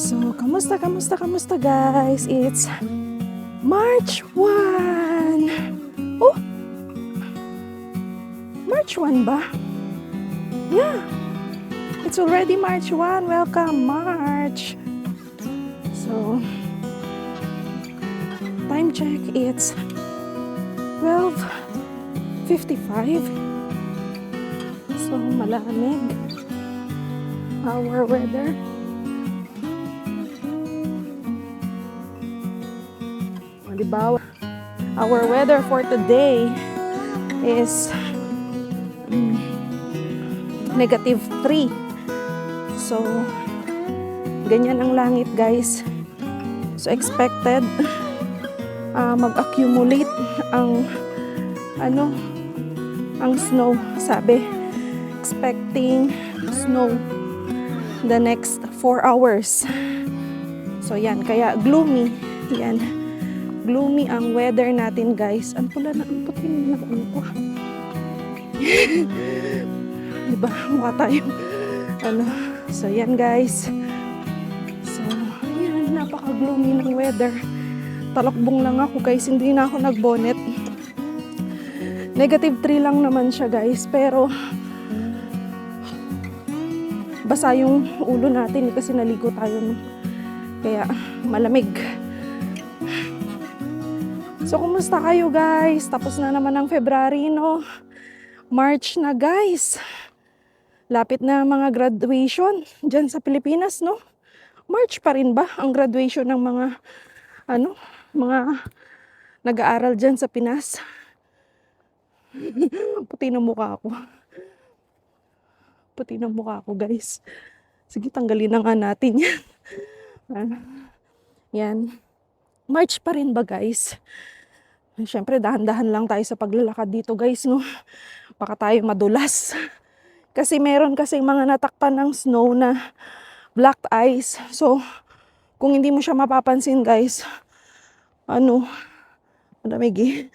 So, kamusta guys? It's March 1. Oh, March 1 ba? Yeah, it's already March 1. Welcome, March. So, time check, it's 12:55. So, malamig. Our weather. Diba? Our weather for today is -3. So, ganyan ang langit, guys. So, expected mag-accumulate ang ang snow. Sabi, expecting snow the next 4 hours. So, yan. Kaya gloomy. Yan. Gloomy ang weather natin, guys. Ang pula na, ang puti na ano ko. Diba? Mukha tayo. So, yan, guys. So, yan. Napaka-gloomy ng weather. Talakbong lang ako, guys. Hindi na ako nag-bonnet. -3 lang naman siya, guys. Pero, basa yung ulo natin kasi naligo tayo. No? Kaya, malamig. So, kumusta kayo, guys? Tapos na naman ang February, no? March na, guys. Lapit na mga graduation dyan sa Pilipinas, no? March pa rin ba ang graduation ng mga, mga nag-aaral dyan sa Pinas? Puti na mukha ako. Puti na mukha ako, guys. Sige, tanggalin na nga natin yan. Yan. March pa rin ba, guys? Siyempre, dahan-dahan lang tayo sa paglalakad dito, guys, no? Baka tayo madulas. Kasi meron kasing mga natakpan ng snow na black ice. So, kung hindi mo siya mapapansin, guys, malamig eh.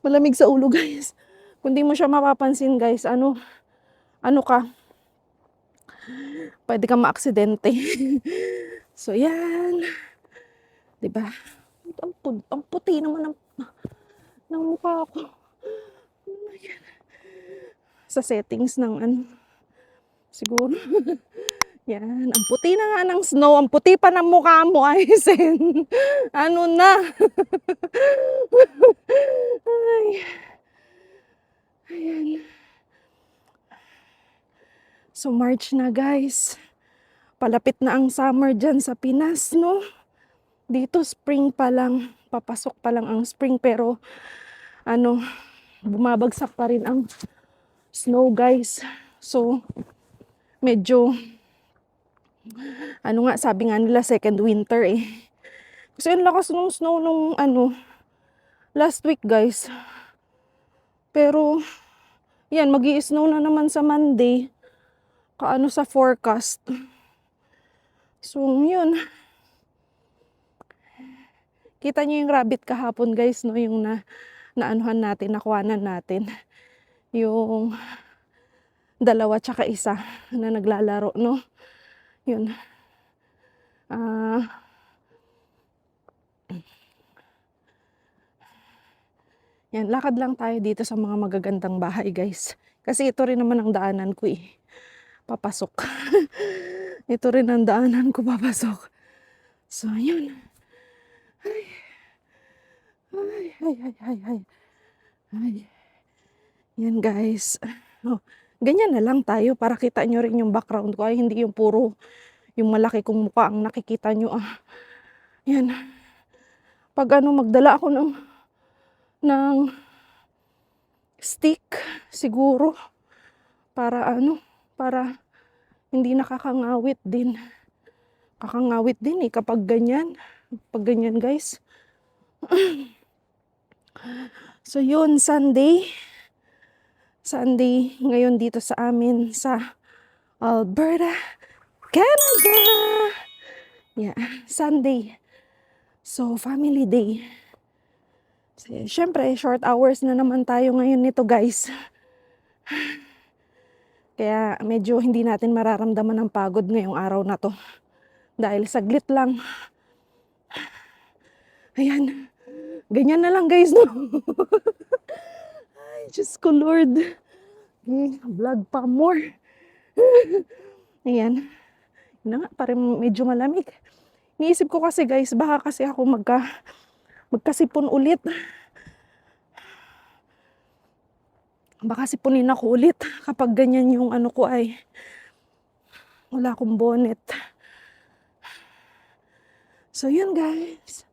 Malamig sa ulo, guys. Kung hindi mo siya mapapansin, guys, pwede kang maaksidente. So, yan. Diba? Ang puti naman ng mukha ko. Sa settings ng siguro. Yan. Ang puti na nga ng snow. Ang puti pa ng mukha mo, Aizen. Na? Ay. Ayan. So, March na, guys. Palapit na ang summer dyan sa Pinas, no? Dito, spring pa lang. Papasok pa lang ang spring. Pero, bumabagsak pa rin ang snow, guys. So, medyo, sabi nga nila, second winter eh. Kasi ang lakas ng snow nung, last week, guys. Pero, yan, mag-i-snow na naman sa Monday. Sa forecast. So, yun. Kita nyo yung rabbit kahapon, guys, no? Yung nakuhanan natin. Yung 2 tsaka 1 na naglalaro, no? Yun. Yan, lakad lang tayo dito sa mga magagandang bahay, guys. Kasi ito rin naman ang daanan ko eh. Papasok. Ito rin ang daanan ko papasok. So, yun. Ay. Yan, guys. Oh, ganyan na lang tayo para kita nyo rin yung background ko. Ay, hindi yung puro yung malaki kong mukha ang nakikita nyo. Yan. Pag magdala ako ng stick, siguro. Para hindi nakakangawit din. Kakangawit din eh kapag ganyan. Pag ganyan, guys. So, yun, Sunday ngayon dito sa amin sa Alberta, Canada. Yeah, Sunday. So, family day. So, syempre, short hours na naman tayo ngayon nito, guys. Kaya medyo hindi natin mararamdaman ang pagod ngayong araw na to. Dahil saglit lang. Ayan. Ganyan na lang guys, no? Ay, Diyos ko Lord. Vlog pa more. Ayan. Yun na nga, parang medyo malamig. Niisip ko kasi guys, baka kasi ako magkasipon ulit. Baka sipunin ako ulit kapag ganyan yung ano ko ay wala akong bonnet. So yun guys.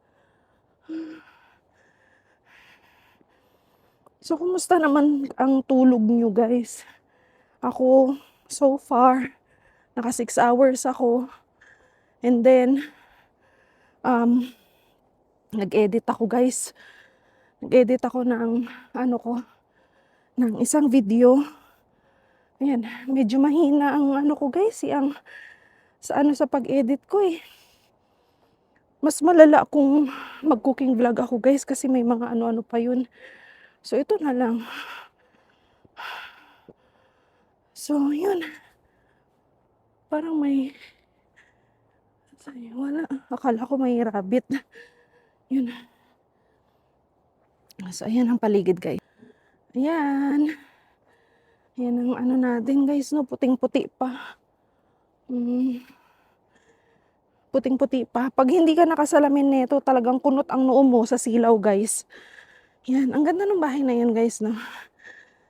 So kumusta naman ang tulog nyo guys? Ako, so far, naka 6 hours ako. And then, nag-edit ako guys. Nag-edit ako ng ng isang video. Ayan, medyo mahina ang ano ko guys, sa pag-edit ko eh. Mas malala kung mag-cooking vlog ako guys kasi may mga ano-ano pa yun. So ito na lang. So yun. Parang wala. Akala ko may rabbit. Yun. So ayan ang paligid guys. Ayan. Ayan ang ano natin guys, no? Puting-puti pa. Puting-puti pa. Pag hindi ka nakasalamin nito, talagang kunot ang noo mo sa silaw guys. Yan. Ang ganda ng bahay na yan guys, no?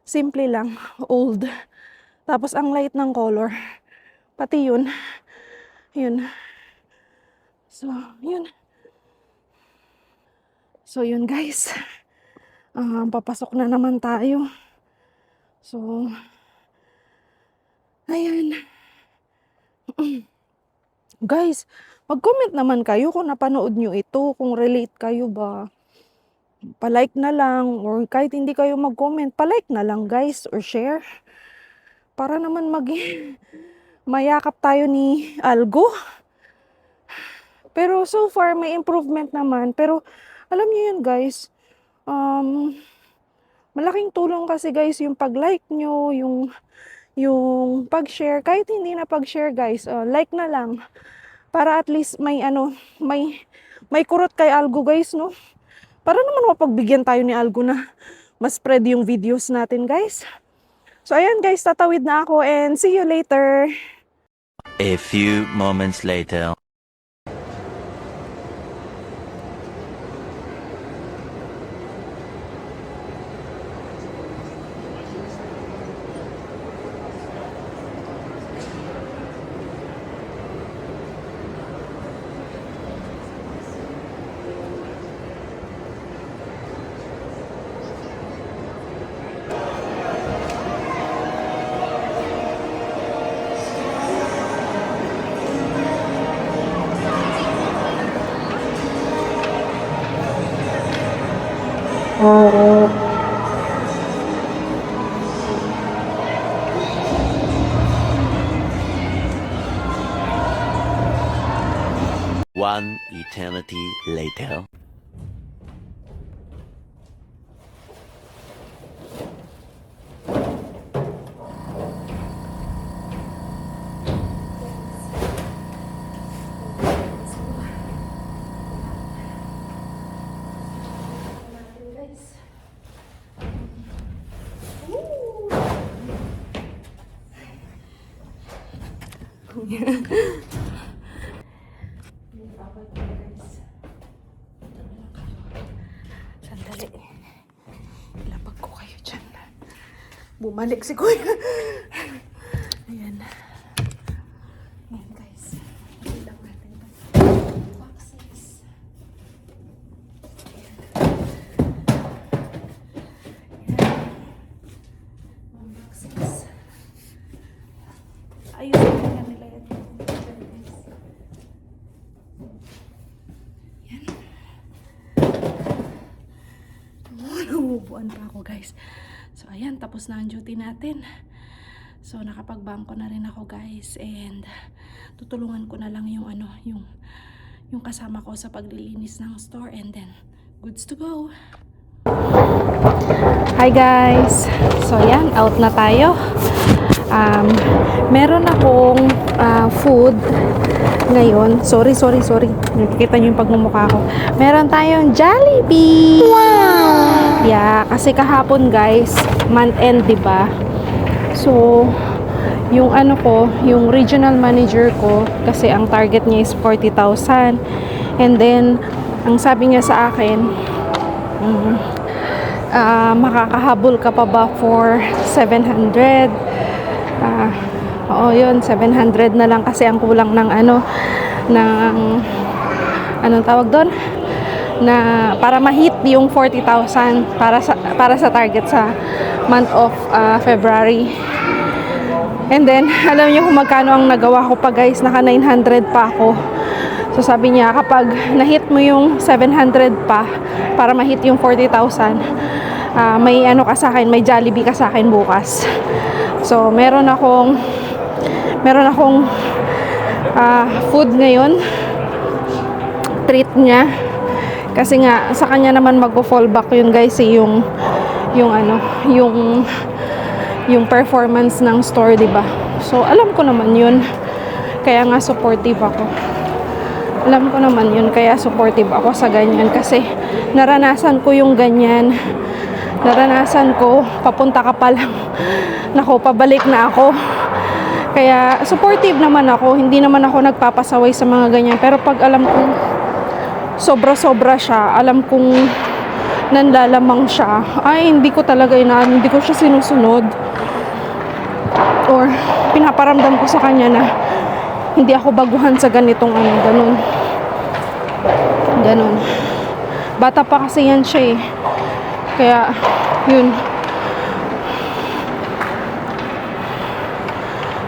Simple lang. Old. Tapos ang light ng color. Pati yun. Yun. So, yun. So, yun guys. Papasok na naman tayo. So, ayan. Guys, mag-comment naman kayo kung napanood nyo ito, kung relate kayo ba. Pa-like na lang, or kahit hindi kayo mag-comment, pa-like na lang guys, or share. Para naman mayakap tayo ni Algo. Pero so far, may improvement naman. Pero, alam nyo yun guys, malaking tulong kasi guys yung pag-like nyo, yung pag-share. Kahit hindi na pag-share guys, like na lang. Para at least may kurot kay Algo guys, no? Para naman mapagbigyan tayo ni Algo na mas spread yung videos natin guys. So ayan guys, tatawid na ako and see you later. A few moments later. One eternity later. Sandali. Ilapag ko kayo dyan. Bumalik si Kuya. Ayan. Ayan guys. Ilang natin ito. Boxes. Ayan. Mga boxes. Ayusin na nila yan. Nangubuan pa ako guys. So ayan, tapos na ang duty natin. So nakapagbangko na rin ako guys, and tutulungan ko na lang yung yung kasama ko sa paglilinis ng store, and then goods to go. Hi guys. So ayan, out na tayo. Um, meron akong food ngayon. Sorry. Nakikita niyo yung pagmumukha ko. Meron tayong Jollibee! Wow! Yeah, kasi kahapon guys, month end, diba? So, yung yung regional manager ko, kasi ang target niya is 40,000. And then, ang sabi niya sa akin, makakahabol ka pa ba for 700? Oo, yun, 700 na lang kasi ang kulang ng anong tawag doon? Na para ma-hit yung 40,000 para sa target sa month of February. And then, alam niyo kung magkano ang nagawa ko pa guys, naka 900 pa ako. So sabi niya, kapag na-hit mo yung 700 pa para ma-hit yung 40,000, may ka sa akin, may Jollibee ka sa akin bukas. So meron akong food ngayon, treat niya. Kasi nga sa kanya naman magpo-fallback yun guys, yung performance ng store, 'di ba? So alam ko naman yun. Kaya nga supportive ako. Alam ko naman yun, kaya supportive ako sa ganyan kasi naranasan ko yung ganyan. Naranasan ko, papunta ka pa lang. Nako, pabalik na ako. Kaya supportive naman ako, hindi naman ako nagpapasaway sa mga ganyan. Pero pag alam kong sobra-sobra siya, alam kong nanlalamang siya, ay hindi ko talaga hindi ko siya sinusunod. Or pinaparamdam ko sa kanya na hindi ako baguhan sa ganitong ganun. Bata pa kasi yan siya eh. Kaya yun.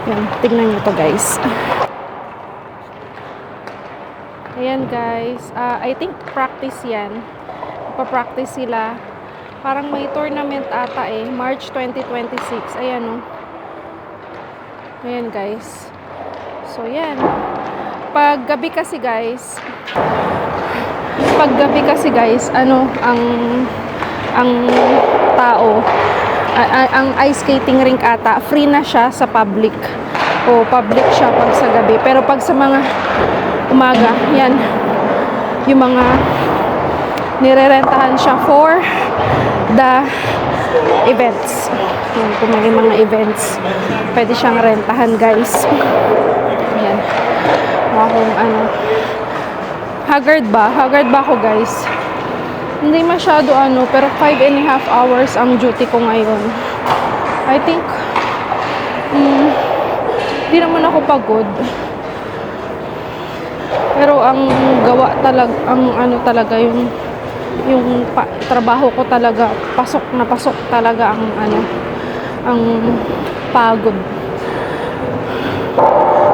Yan, tignan nyo to guys. Ayan guys, I think practice yan. Pa-practice sila. Parang may tournament ata eh, March 2026. Ayan oh. Ayan guys. So yan. Pag gabi kasi guys, ang tao, ang ice skating rink ata, free na siya sa public. O public siya pag sa gabi. Pero pag sa mga umaga, yan, yung mga nirerentahan siya for the events. Yan, kung may mga events, pwede siyang rentahan guys. Yan. Kung haggard ba ako guys? Hindi masyado pero 5.5 hours ang duty ko ngayon. I think hindi naman ako pagod. Pero ang gawa talaga yung trabaho ko talaga, pasok talaga ang pagod.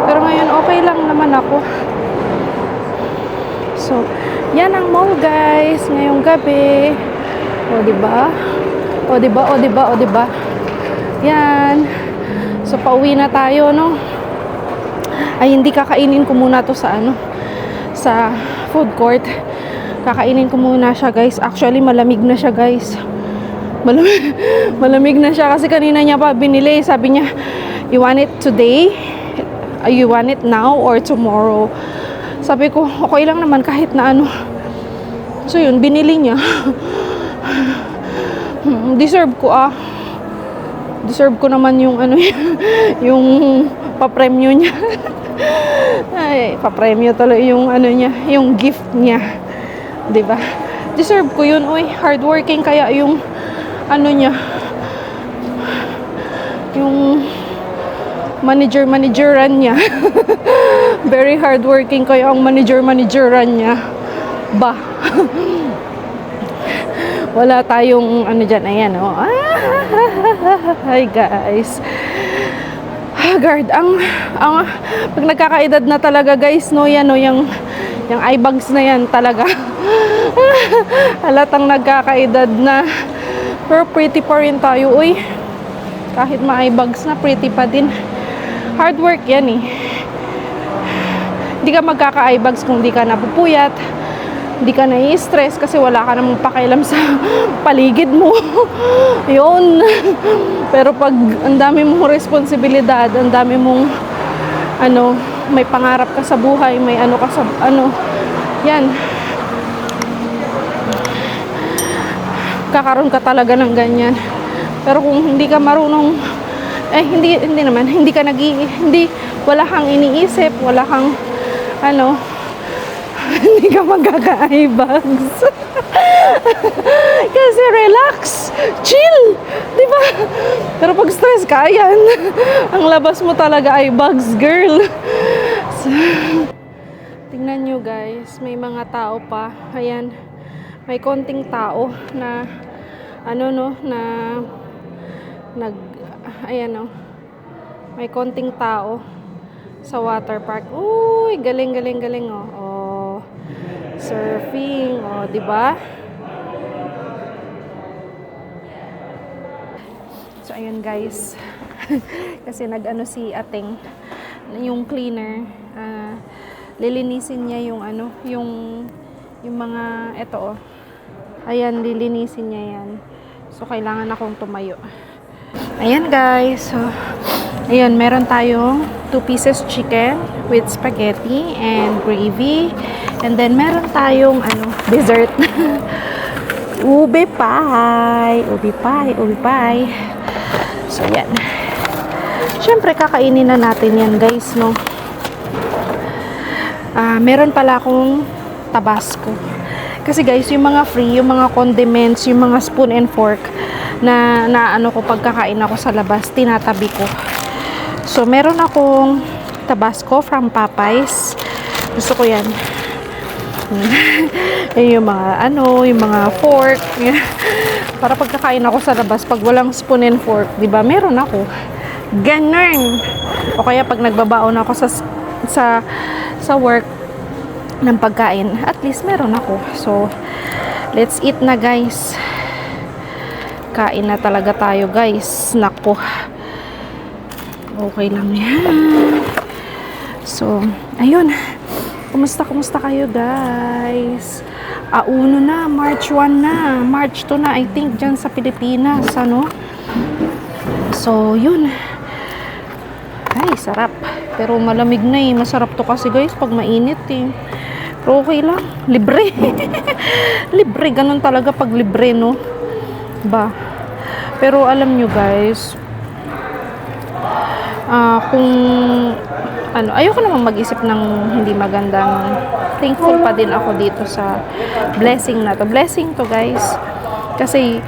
Pero ngayon okay lang naman ako. So, yan ang mall guys ngayong gabi. O diba? Yan. So pauwi na tayo, no? Ay, hindi, kakainin ko muna to sa sa food court. Kakainin ko muna siya guys. Actually malamig na siya guys. Malamig na siya kasi kanina niya pa binili. Sabi niya, you want it today? You want it now or tomorrow? Sabi ko, okay lang naman kahit na So yun, binili niya. Deserve ko Deserve ko naman yung yung pa-premyo niya. Ay, pa-premyo tuloy yung niya, yung gift niya. 'Di ba? Deserve ko yun. Uy, hardworking kaya yung niya. Yung manageran niya. Very hardworking kaya ang manageran niya. Ba. Wala tayong dyan. Ayan, oh. Hi guys. Haggard. Pag nagkakaedad na talaga guys, no, yan, no, yung eye bags na yan talaga. Halatang nagkakaedad na. Pero pretty pa rin tayo, uy. Kahit ma-eye bags na, pretty pa din. Hard work yan eh. Hindi ka magkaka-eye bags kung di ka napupuyat. Hindi ka nai-stress kasi wala ka namang pakialam sa paligid mo. Yun. Pero pag ang dami mong responsibilidad, ang dami mong ano, may pangarap ka sa buhay, may ano ka sa ano, yan. Kakaroon ka talaga ng ganyan. Pero kung hindi ka marunong, hindi naman, hindi ka hindi, wala kang iniisip, wala kang, ano, hindi ka magkaka-eye bags. Kasi relax, chill, di ba? Pero pag stress ka, yan. Ang labas mo talaga eye bags, girl. So, tingnan nyo guys, may mga tao pa. Ayan, may konting tao na, ano no, na, ayan no, may konting tao sa water park. Uy, galing, galing, galing, oh. Oh, surfing, oh, di ba? So, ayun guys. Kasi nag-ano si ating, yung cleaner, lilinisin niya yung ano, yung mga, eto, oh. Ayan, lilinisin niya yan. So, kailangan akong tumayo. Ayan guys, so, ayun, meron tayong 2 pieces chicken with spaghetti and gravy. And then, meron tayong, ano, dessert. Ube pie. Ube pie, ube pie. So, yan. Siyempre, kakainin na natin yan, guys, no? Meron pala akong Tabasco. Kasi, guys, yung mga free, yung mga condiments, yung mga spoon and fork na ano ko pagkakain ako sa labas, tinatabi ko. So, meron akong Tabasco from Popeyes. Gusto ko yan. Yung mga ano, yung mga fork. Para pagkakain ako sa labas, pag walang spoon and fork, di ba? Meron ako. Ganun. O kaya pag nagbabaon ako sa work ng pagkain, at least meron ako. So, let's eat na guys. Kain na talaga tayo guys. Nako. Okay lang yan. So, ayun. Kumusta kayo guys? Uno na, March 1 na, March 2 na, I think, dyan sa Pilipinas, ano? So, yun. Ay, sarap. Pero malamig na eh. Masarap to kasi guys, pag mainit eh. Pero okay lang. Libre. Libre, ganun talaga pag libre, no? Ba? Pero alam nyo guys, kung ano, ayoko naman mag-isip ng hindi magandang, thankful pa din ako dito sa blessing na to. Blessing to guys. Kasi,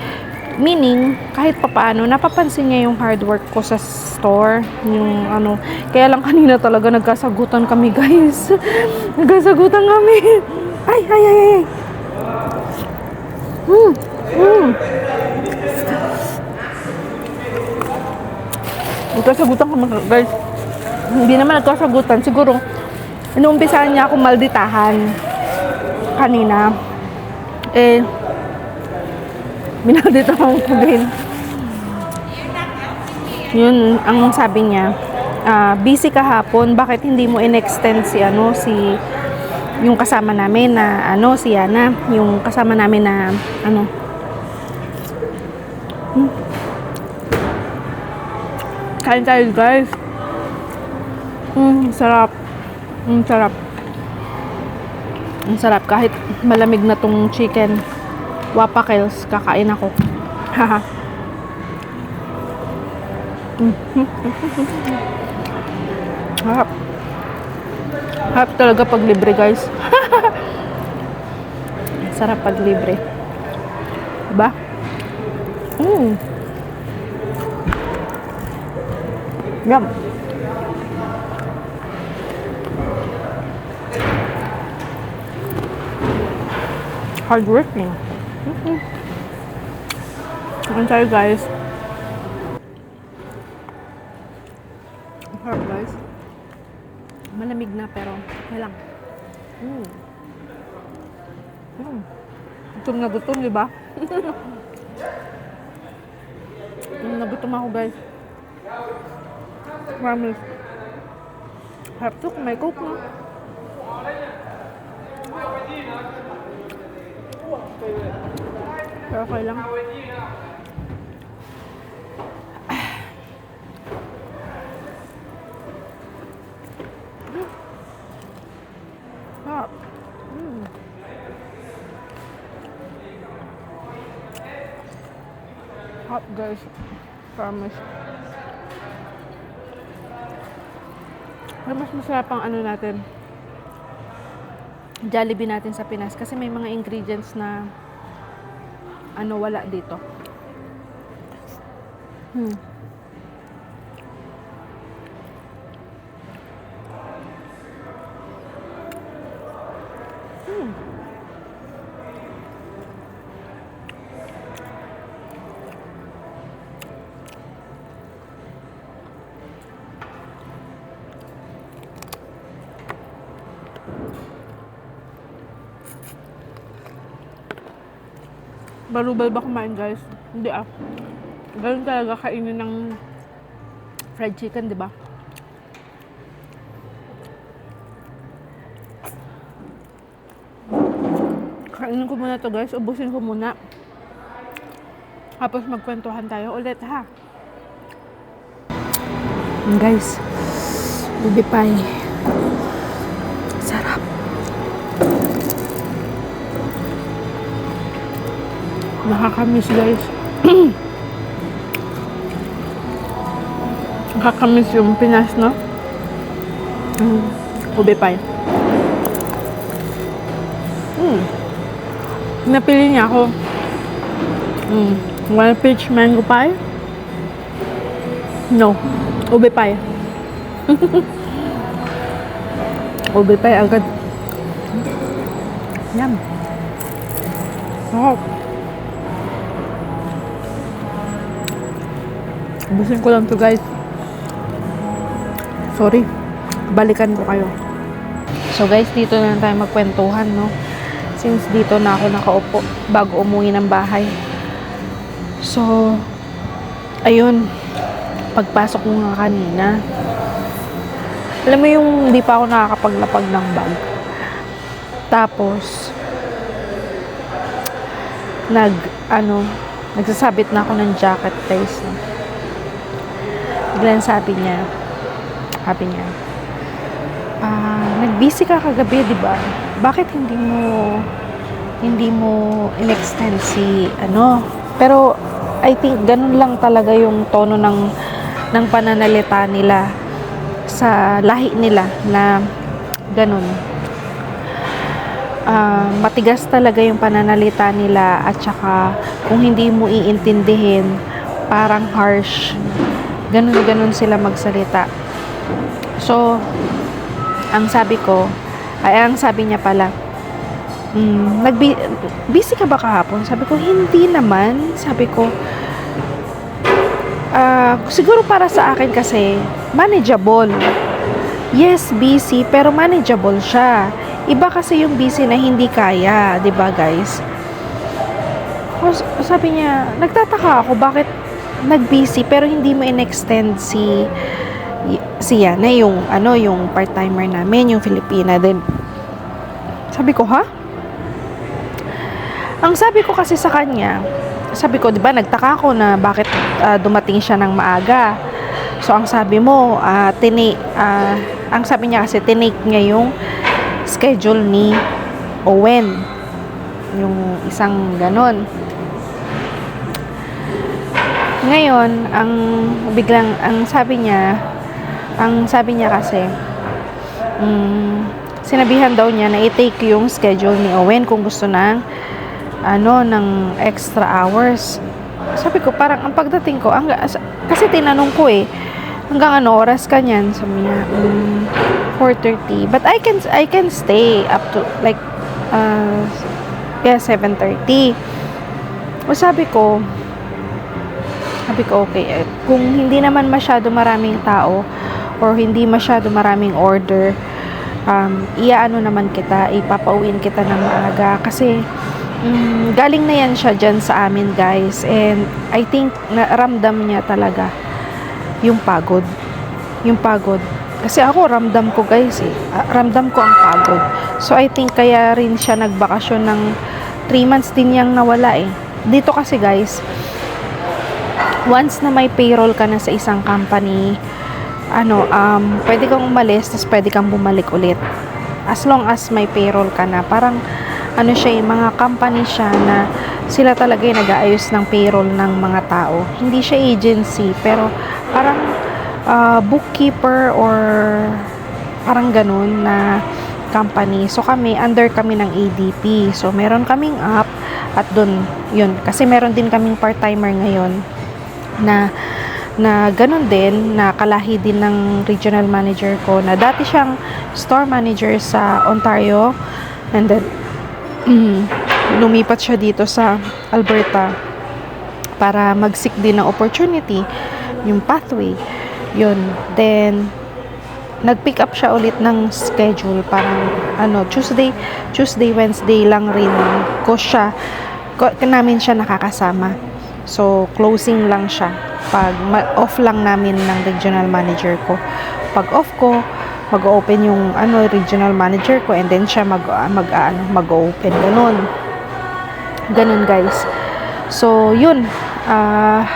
meaning, kahit papaano, napapansin niya yung hard work ko sa store. Yung ano, kaya lang kanina talaga nagkasagutan kami guys. Nagkasagutan kami. Ay. Nagkasagutan kami guys. Hindi naman nagkasagutan. Siguro, inuumpisahan niya akong malditahan kanina. Minalditahan ko din. Yun, ang sabi niya, busy kahapon, bakit hindi mo in-extend yung kasama namin na, si Yana, yung kasama namin na, kain tayo guys. Sarap. Sarap. Ang sarap kahit malamig na tong chicken. Wapakels, kakain ako. Haha. Harap. Harap talaga pag libre guys. Sarap pag libre. Diba? Yum. Hardworking. Kain tayo guys. Harap guys. Malamig na pero walang. Gutom na gutom, di ba? Nagutom ako guys. Promise. Harap to kung may coke no? Pero okay lang. Hot. Hot guys. Promise. Pero mas masarap ang ano natin. Jollibee natin sa Pinas kasi may mga ingredients na ano wala dito. Balubal ba kumain guys? Hindi ah. Ganun talaga kainin ng fried chicken, di ba? Kainin ko muna to guys. Ubusin ko muna. Tapos magkwentuhan tayo ulit ha. Guys, ubi pie. Sarap. Nakakamiss guys. Nakakamiss yung Pinas, no? Ube pie. Napili niya ako. One peach mango pie? No. Ube pie. Ube pie agad. Yum. Oh. Ubusin ko lang to guys. Sorry. Balikan ko kayo. So guys, dito na lang tayo magkwentuhan, no? Since dito na ako nakaupo bago umuwi ng bahay. So, ayun. Pagpasok ko nga kanina. Alam mo yung hindi pa ako nakakapaglapag ng bag. Tapos, nagsasabit na ako ng jacket guys. No? Biglang sabi niya, nag-busy ka kagabi, di ba? Bakit hindi mo in-extend si Pero I think ganun lang talaga yung tono ng pananalita nila sa lahi nila na ganun. Matigas talaga yung pananalita nila at saka kung hindi mo iintindihin, parang harsh. Ganun sila magsalita. So, ang sabi niya pala, busy ka ba kahapon? Sabi ko, hindi naman. Sabi ko, siguro para sa akin kasi, manageable. Yes, busy, pero manageable siya. Iba kasi yung busy na hindi kaya, 'di ba guys? Sabi niya, nagtataka ako, bakit nag-busy pero hindi mo in-extend si Yana, yung part-timer namin, yung Filipina din. Sabi ko, ha? Ang sabi ko kasi sa kanya, sabi ko, di ba, nagtaka ako na bakit dumating siya ng maaga. So, ang sabi mo, ang sabi niya kasi, tinake niya yung schedule ni Owen. Yung isang ganon. Ngayon, ang sabi niya kasi, sinabihan daw niya na i-take yung schedule ni Owen kung gusto ng extra hours. Sabi ko, parang ang pagdating ko, kasi tinanong ko hanggang oras ka niyan? Sabi niya, 4:30. But I can stay up to like 7:30. O sabi ko, okay, kung hindi naman masyado maraming tao or hindi masyado maraming order, naman kita, ipapauwiin kita ng maaga kasi galing na yan siya dyan sa amin guys, and I think ramdam niya talaga yung pagod kasi ako ramdam ko guys ramdam ko ang pagod. So I think kaya rin siya nagbakasyon ng 3 months din yang nawala eh. Dito kasi guys, once na may payroll ka na sa isang company, pwede kang umalis, tapos pwede kang bumalik ulit. As long as may payroll ka na. Parang, siya yung mga company siya na sila talaga yung nag-aayos ng payroll ng mga tao. Hindi siya agency, pero parang bookkeeper or parang ganun na company. So under kami ng ADP. So meron kaming app at dun, yun. Kasi meron din kaming part-timer ngayon na ganun din, na kalahi din ng regional manager ko, na dati siyang store manager sa Ontario, and then lumipat siya dito sa Alberta para mag-seek din ng opportunity, yung pathway, yun. Then nag-pick up siya ulit ng schedule, parang Tuesday, Wednesday lang rin namin siya nakakasama. So closing lang siya pag off lang namin ng regional manager ko. Pag off ko, mag-open yung regional manager ko, and then siya mag-open, ganun guys. So yun, ang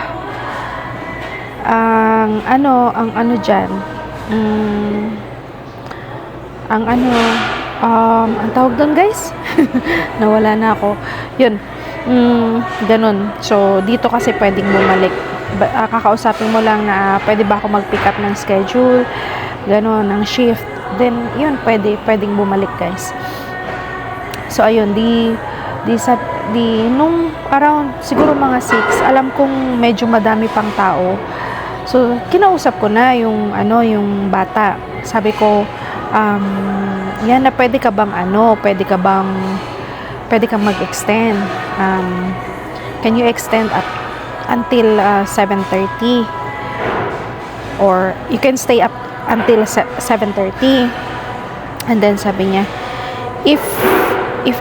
tawag doon guys, nawala na ako, yun. Ganun. So dito kasi pwedeng bumalik, kakausapin mo lang na pwede ba ako mag-pick up ng schedule, ganun, ng shift, then yun, pwedeng bumalik guys. So ayun, nung around siguro mga 6, alam kong medyo madami pang tao. So kinausap ko na yung bata. Sabi ko, yan, na pwede ka bang mag-extend, can you extend until 7:30, or you can stay up until 7:30. And then sabi niya, if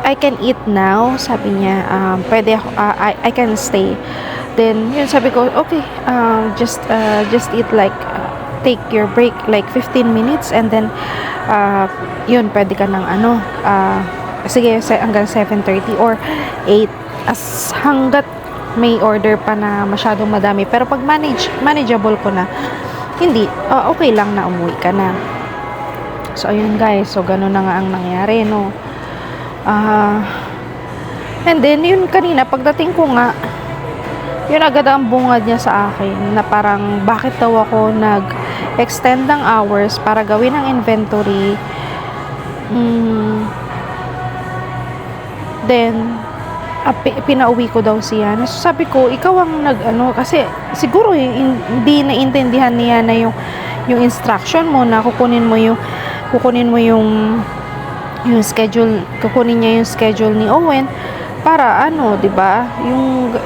I can eat now, sabi niya, pwede ako, I can stay. Then yun, sabi ko, okay, just eat, like take your break like 15 minutes, and then yun, pwede ka ng sige, hanggang 7:30 or 8, as hanggat may order pa na masyadong madami. Pero pag manageable ko na, hindi, okay lang na umuwi ka na. So ayun guys, so ganun na nga ang nangyari, no. And then yun, kanina pagdating ko nga, yun agad ang bungad niya sa akin, na parang bakit daw ako nag-extend ng hours para gawin ang inventory. Then pinauwi ko daw siya. So sabi ko, ikaw ang kasi siguro hindi naintindihan niya na yung instruction mo, na kukunin mo yung schedule, kukunin niya yung schedule ni Owen para 'di ba?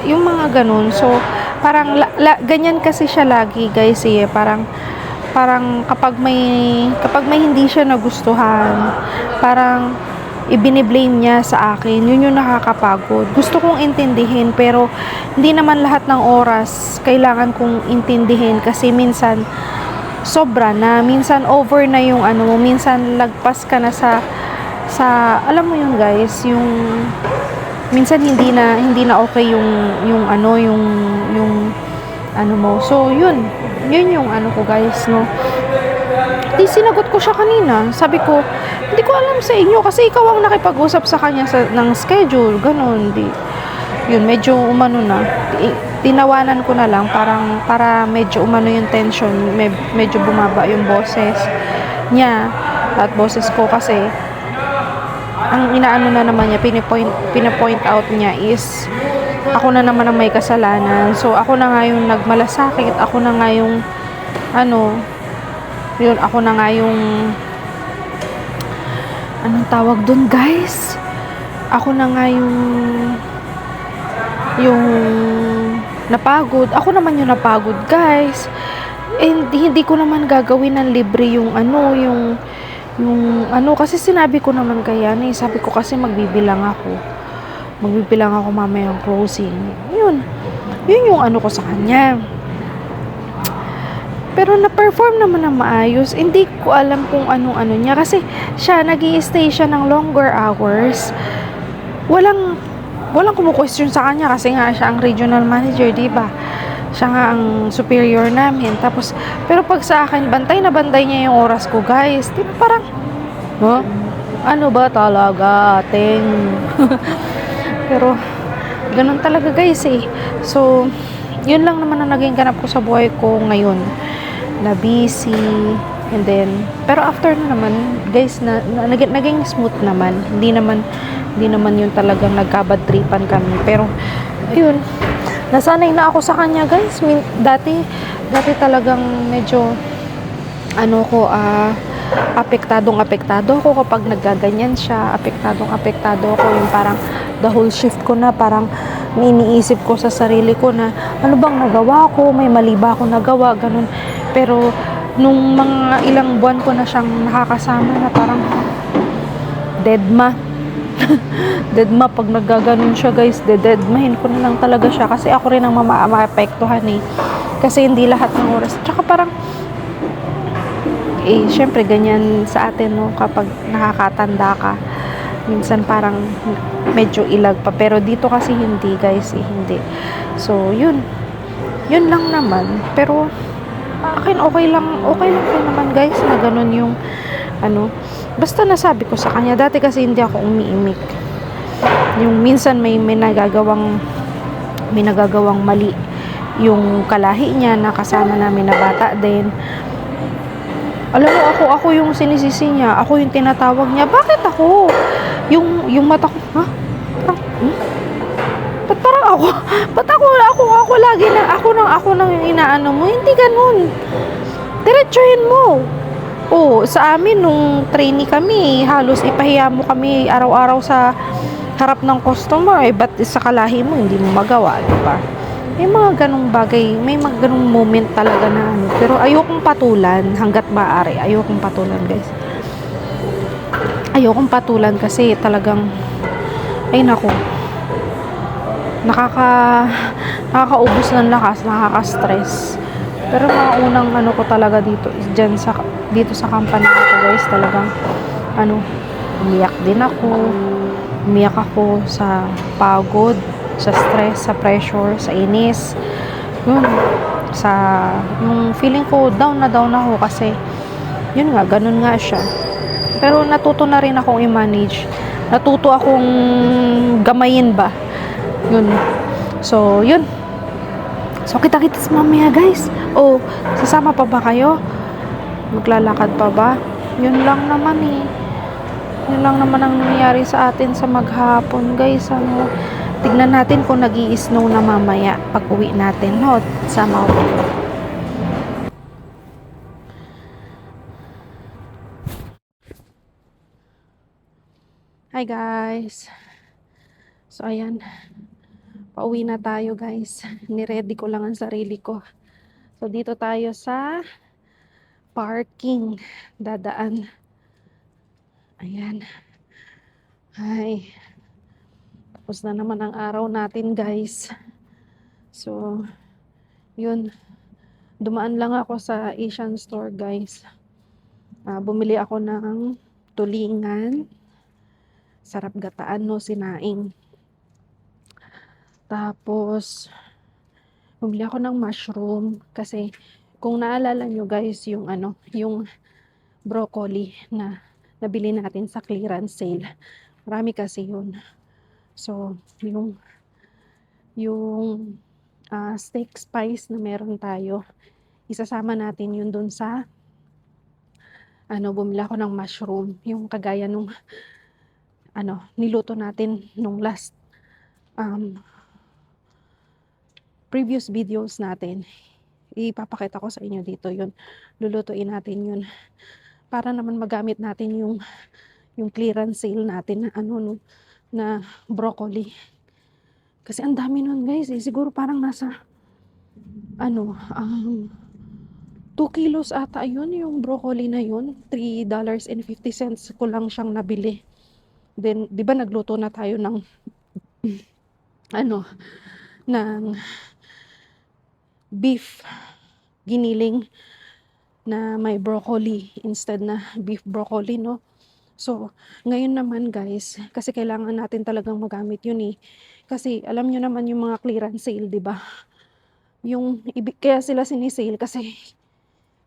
Yung mga ganun. So parang ganyan kasi siya lagi, guys, eh. Parang kapag may hindi siya nagustuhan, parang ibiniblame niya sa akin. Yun yung nakakapagod. Gusto kong intindihin, pero hindi naman lahat ng oras kailangan kong intindihin, kasi minsan sobra na, minsan over na yung minsan lagpas ka na sa alam mo yun guys, yung minsan hindi na okay yung mo. So yun yung ko guys, no. Di sinagot ko siya kanina. Sabi ko, hindi ko alam sa inyo, kasi ikaw ang nakipag-usap sa kanya ng schedule, ganun. Yun, medyo umano na. Tinawanan ko na lang, para medyo umano yung tension, medyo bumaba yung boses niya at boses ko, kasi ang inaano na naman niya, pinapoint out niya is ako na naman ang may kasalanan. So ako na nga yung nagmalasakit, ako na nga yung yun, ako na nga yung anong tawag dun guys, ako na nga yung napagod, ako naman yung napagod guys. And hindi ko naman gagawin ng libre yung kasi sinabi ko naman kaya na, sabi ko kasi magbibilang ako mamaya yung closing. Yun yung ko sa kanya. Pero na-perform naman ng maayos. Hindi ko alam kung anong niya, kasi siya nag-i-stay siya ng longer hours. walang kumu-question sa kanya kasi nga siya ang regional manager, di ba? Siya nga ang superior namin. Tapos, pero pag sa akin, bantay na bantay niya yung oras ko, guys. Di ba parang, huh? Ano ba talaga, ating? Pero, ganun talaga, guys, eh. So, yun lang naman ang naging ganap ko sa buhay ko ngayon. Na busy, and then, pero after na naman, guys, naging smooth naman. Hindi naman yun talagang nagkabad tripan kami. Pero, ayun, nasanay na ako sa kanya, guys. Dati talagang medyo, apektado ako kapag naggaganyan siya. Apektado ako. Yung parang, the whole shift ko na, parang, iniisip ko sa sarili ko na, ano bang nagawa ko? May mali ba ako nagawa? Ganun. Pero, nung mga ilang buwan ko na siyang nakakasama na parang, deadma. Deadma pag naggaganon siya, guys. Deadmahin ko na lang talaga siya kasi ako rin ang maapektuhan eh. Kasi hindi lahat ng oras. Tsaka parang syempre ganyan sa atin, no, kapag nakakatanda ka. Minsan parang medyo ilag pa. Pero dito kasi hindi, guys, eh, hindi. So, yun. Yun lang naman. Pero akin okay lang naman, guys, na ganun yung basta nasabi ko sa kanya. Dati kasi hindi ako umiimik. Yung minsan may nagagawang mali yung kalahi niya na kasama namin na bata din. Alam mo, ako yung sinisisi niya, ako yung tinatawag niya. Bakit ako? Yung mata ko, ha? Parang, ba't parang ako? Ba't ako lagi na, ako nang inaano mo? Hindi ganun. Diretsuhin mo. Sa amin, nung trainee kami, halos ipahiya mo kami araw-araw sa harap ng customer. Ba't sa kalahi mo, hindi mo magawa, diba? May mga ganong bagay, may mga ganong moment talaga na pero ayokong patulan hanggat maaari. Ayokong patulan, guys. Ayokong patulan kasi talagang, ay nako, nakakaubos ng lakas, nakaka-stress. Pero mga unang ko talaga dito is dito sa company ko, guys, talagang umiyak din ako. Umiyak ako sa pagod, sa stress, sa pressure, sa inis. Yung feeling ko down na ako kasi yun nga, ganun nga siya. Pero natuto na rin akong i-manage. Natuto akong gamayin ba. Yun. So, yun. So, kita-kita sa mamaya, guys. Sasama pa ba kayo? Maglalakad pa ba? Yun lang naman eh. Yun lang naman ang nangyayari sa atin sa maghapon, guys. Tignan natin kung nag-i-snow na mamaya pag uwi natin. No? Sama ko. Hi, guys. So, ayan. Pauwi na tayo, guys. Niready ko lang ang sarili ko. So, dito tayo sa parking. Dadaan. Ayan. Hi. Tapos na naman ang araw natin, guys. So, yun. Dumaan lang ako sa Asian store, guys. Bumili ako ng tulingan. Sarap gataan, no, sinaing. Tapos, bumili ako ng mushroom. Kasi, kung naalala nyo, guys, yung broccoli na nabili natin sa clearance sale. Marami kasi yun. So, yung steak spice na meron tayo, isasama natin yun dun sa bumili ako ng mushroom, yung kagaya nung niluto natin nung last previous videos natin. Ipapakita ko sa inyo dito yun. Lulutuin natin yun para naman magamit natin yung clearance sale natin na broccoli. Kasi ang dami nun, guys, eh. Siguro parang nasa 2 kilos ata yun, yung broccoli na yun. $3.50 ko lang siyang nabili. Then, di ba nagluto na tayo ng ng beef giniling na may broccoli instead na beef broccoli, no? So, ngayon naman guys, kasi kailangan natin talagang magamit yun eh. Kasi alam nyo naman yung mga clearance sale, di ba? Kaya sila sinisale kasi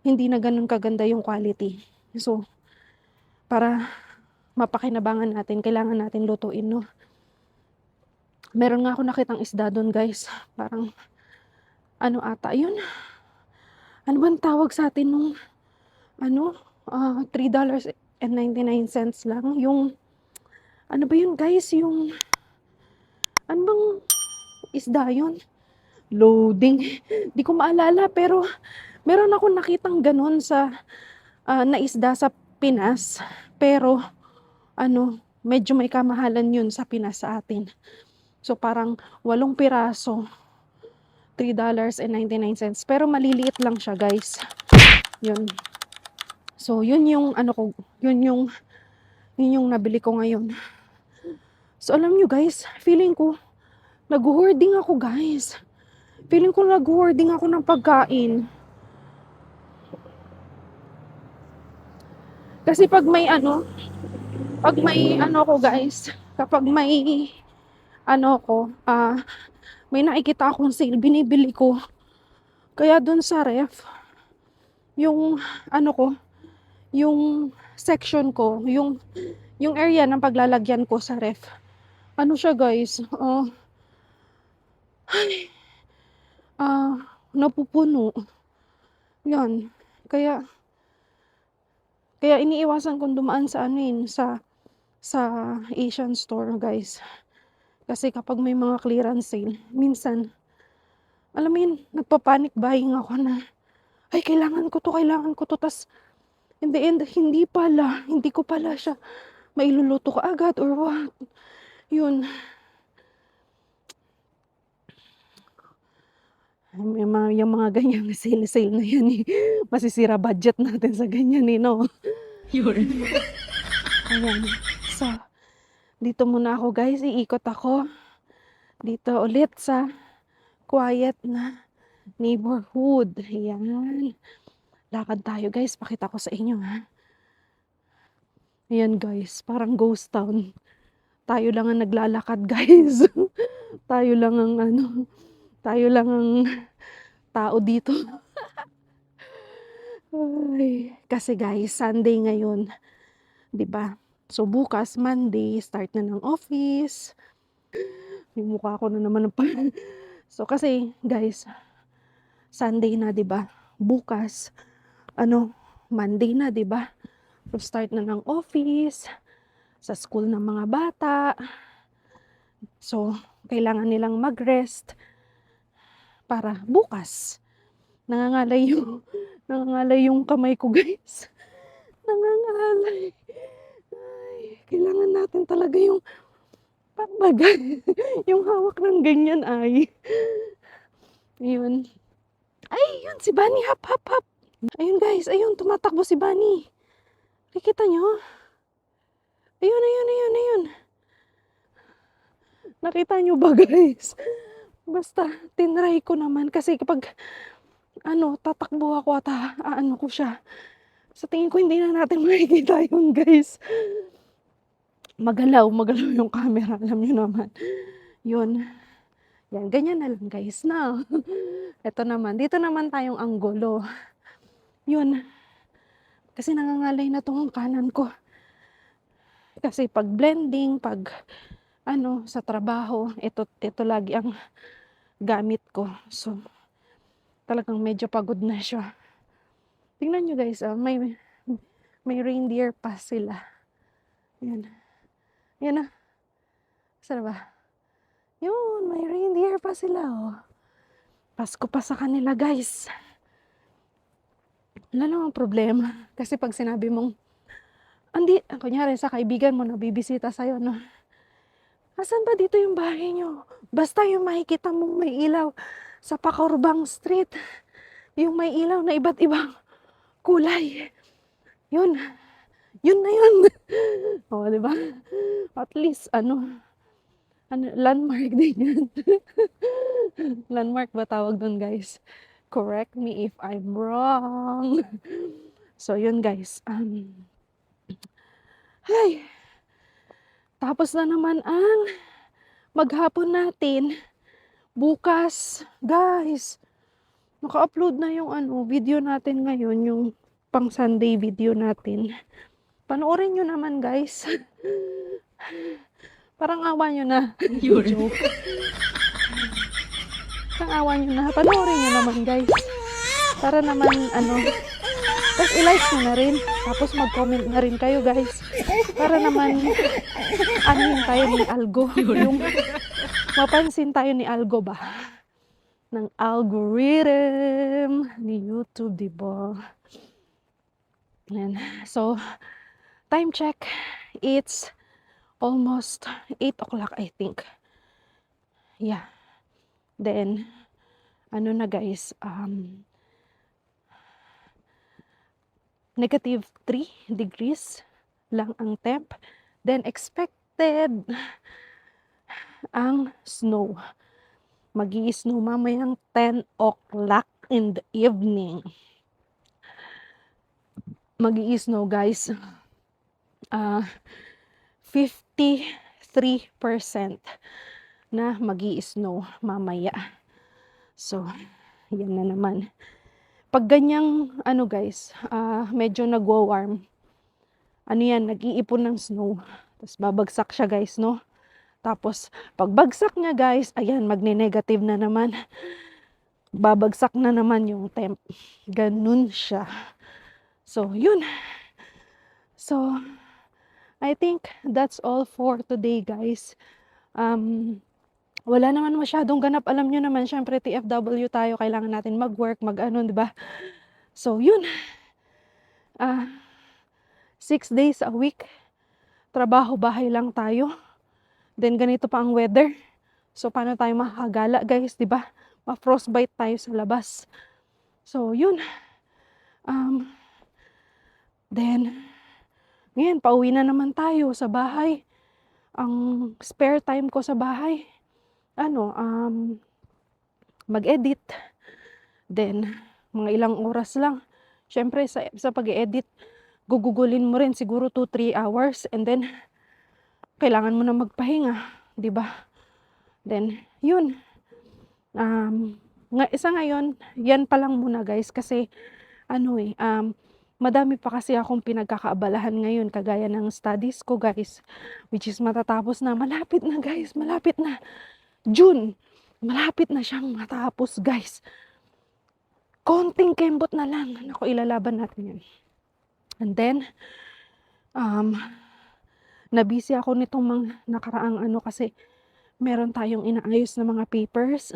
hindi na ganun kaganda yung quality. So, para mapakinabangan natin, kailangan natin lutuin, no? Meron nga ako nakitang isda doon guys. Parang, ano ata yun? Ano bang tawag sa atin nung, ano? $3.99 lang. Yung, ano ba yun guys? Yung, ano bang isda yun? Loading. Di ko maalala pero meron akong nakitang ganun na isda sa Pinas. Pero medyo may kamahalan yun sa Pinas sa atin. So parang 8 piraso, $3.99. Pero maliliit lang siya guys. Yun. So yun yung yun yung nabili ko ngayon. So alam nyo guys, feeling ko nag-hoarding ako guys. Feeling ko nag-hoarding ako ng pagkain. Kasi pag may ko guys, kapag may may nakikita akong sale, binibili ko. Kaya dun sa ref, yung yung section ko, yung area ng paglalagyan ko sa ref. Siya guys, napupuno. Yan. Kaya iniiwasan kong dumaan sa sa Asian store guys. Kasi kapag may mga clearance sale, minsan, alam mo yun, nagpa-panic buying ako na, ay, kailangan ko to. Tas, in the end, hindi ko pala siya mailuluto ka agad or what. Yun. Yung mga ganyang sale na yan eh. Masisira budget natin sa ganyan eh, no? Yun. Ayan. So, dito muna ako guys, iikot ako. Dito ulit sa quiet na neighborhood. Ayan. Lakad tayo guys, pakita ko sa inyo ha. Ayan guys, parang ghost town. Tayo lang ang naglalakad guys. tayo lang ang tao dito. Ay, kasi guys, Sunday ngayon, 'di ba? So bukas Monday, start na ng office. Yung mukha ko na naman So kasi guys, Sunday na 'di ba? Bukas Monday na 'di ba? So start na ng office, sa school ng mga bata. So kailangan nilang mag-rest para bukas. Nangangalay yung kamay ko guys. Nangangalay. Ay, kailangan natin talaga yung pagbagay. Yung hawak ng ganyan ay. Ayun. Ay, yun si Bunny. Hap, hap, hap. Ayun guys, ayun. Tumatakbo si Bunny. Nakikita nyo? Ayun. Nakita nyo ba guys? Basta, tinry ko naman. Kasi kapag, tatakbo ako at ko siya. Sa tingin ko, hindi na natin makikita yun guys. Magalaw yung camera. Alam nyo naman. Yun. Yan, ganyan na lang guys na. Ito naman, dito naman tayong anggulo. Yun. Kasi nangangalay na tong kanan ko. Kasi pag blending, pag sa trabaho, ito lagi ang gamit ko. So, talagang medyo pagod na siya. Tingnan nyo guys, may reindeer pa sila. Yan. Yan na. Saan ba? Yun, may reindeer pa sila, oh. Pasko pa sa kanila, guys. Wala namang problema. Kasi pag sinabi mong, kunyari sa kaibigan mo na bibisita sa'yo, no? Asan ba dito yung bahay nyo? Basta yung makikita mong may ilaw sa Pakurbang Street. Yung may ilaw na iba't ibang kulay. Yun. Yun na yun. O, diba? At least, landmark din yan. Landmark ba tawag doon guys? Correct me if I'm wrong. So yun guys, Ay, tapos na naman ang maghapon natin. Bukas, guys, naka-upload na yung video natin ngayon, yung pang Sunday video natin. Panoorin nyo naman, guys. Parang awa nyo na. Joke. Parang awa nyo na. Panoorin nyo naman, guys. Para naman, tapos i-like nyo na rin. Tapos mag-comment na rin kayo, guys. Para naman, tayo ni Algo. Yung mapansin tayo ni Algo ba? Ng algorithm ni YouTube, diba? Ayan. So, time check. It's almost 8 o'clock, I think. Yeah. Then, na guys, negative 3 degrees lang ang temp. Then, expected ang snow. Mag-i-snow mamayang 10 o'clock in the evening. Mag-i-snow, guys. 53% na mag-i-snow mamaya. So, yan na naman. Pag ganyang, guys, medyo nagwa-warm, nag-iipon ng snow. Tapos babagsak siya, guys, no? Tapos, pagbagsak niya, guys, ayan, magne-negative na naman. Babagsak na naman yung temp. Ganun siya. So, yun. So, I think that's all for today, guys. Wala naman masyadong ganap. Alam nyo naman, syempre, TFW tayo. Kailangan natin mag-work, di ba? So, yun. 6 days a week. Trabaho, bahay lang tayo. Then, ganito pa ang weather. So, paano tayo makakagala, guys, di ba? Ma-frostbite tayo sa labas. So, yun. Then, ngayon, pauwi na naman tayo sa bahay. Ang spare time ko sa bahay, mag-edit. Then, mga ilang oras lang. Syempre, sa pag-edit, gugugulin mo rin siguro 2-3 hours. And then, kailangan mo na magpahinga, di ba? Then, yun. Isa ngayon, yan pa lang muna, guys. Kasi, madami pa kasi akong pinagkakaabalahan ngayon, kagaya ng studies ko, guys. Which is matatapos na. Malapit na, guys. Malapit na. June. Malapit na siyang matapos, guys. Konting kembot na lang. Naku, ilalaban natin yan. And then, nabisi ako nitong mga nakaraang kasi meron tayong inaayos na mga papers.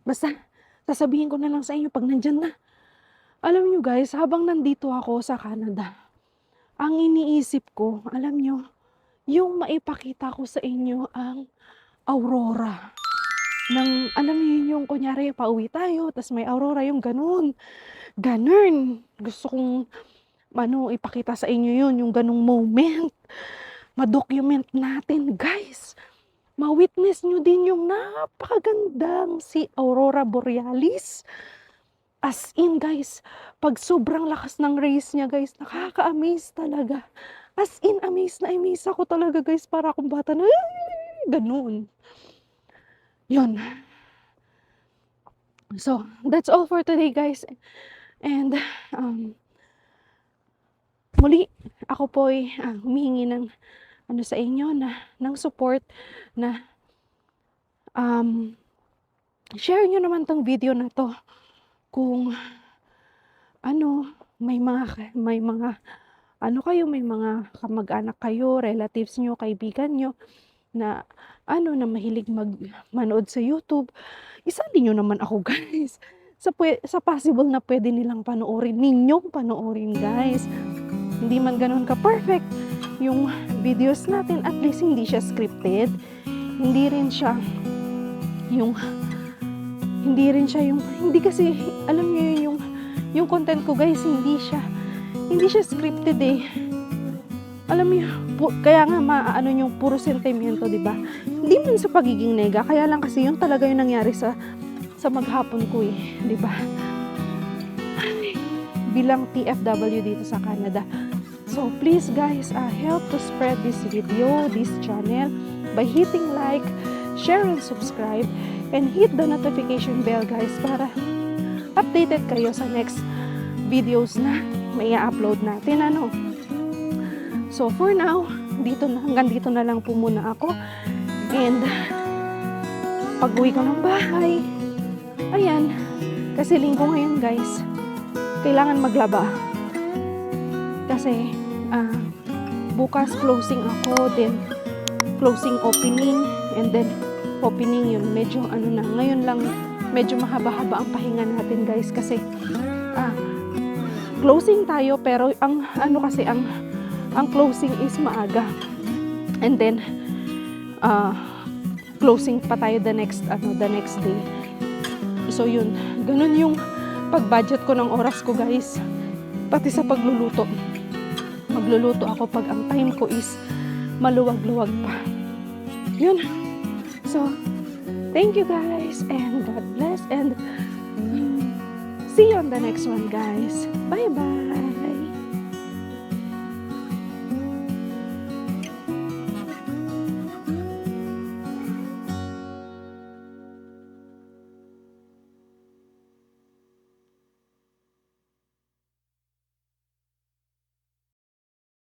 Basta, sasabihin ko na lang sa inyo pag nandyan na. Alam nyo, guys, habang nandito ako sa Canada, ang iniisip ko, alam nyo, yung maipakita ko sa inyo ang aurora. Alam nyo yung kunyari, pauwi tayo, tas may aurora, yung ganun. Ganun. Gusto kong ipakita sa inyo yun, yung ganung moment. Ma-document natin, guys. Ma-witness nyo din yung napakagandang si Aurora Borealis. As in, guys, pag sobrang lakas ng rays niya, guys, nakaka-amaze talaga. As in, amaze na amaze ako talaga, guys, para akong bata na, ganun. Yun. So, that's all for today, guys. And, muli, ako po'y humihingi ng sa inyo ng support na share nyo naman tong video na to kung may mga kayo, may mga kamag-anak kayo, relatives nyo, kaibigan nyo na na mahilig manood sa YouTube. Isali nyo naman ako, guys. Sa possible na pwede nilang ninyong panoorin, guys. Hindi man ganun ka-perfect yung videos natin, at least hindi siya scripted. Hindi kasi, alam niyo yung content ko, guys, hindi siya scripted eh. Alam niyo, kaya nga yung puro sentimiento, di ba? Hindi man sa pagiging nega, kaya lang kasi yun talaga yung nangyari sa maghapon ko eh, di ba? Bilang TFW dito sa Canada, So please guys, help to spread this video, this channel by hitting like, share and subscribe, and hit the notification bell guys para updated kayo sa next videos na may upload natin. So for now, hanggang dito na lang po muna ako. And pag-uwi ko ng bahay, ayan, kasi linggo ngayon guys, kailangan maglaba. Kasi bukas closing ako, then closing opening, and then opening yun. Medyo ngayon lang medyo mahaba-haba ang pahinga natin guys kasi closing tayo pero ang closing is maaga. And then closing pa tayo the next day. So yun, ganun yung pag-budget ko ng oras ko guys. Pati sa pagluluto. Magluluto ako pag ang time ko is maluwag-luwag pa. Yun. So, thank you guys and God bless and see you on the next one guys. Bye-bye!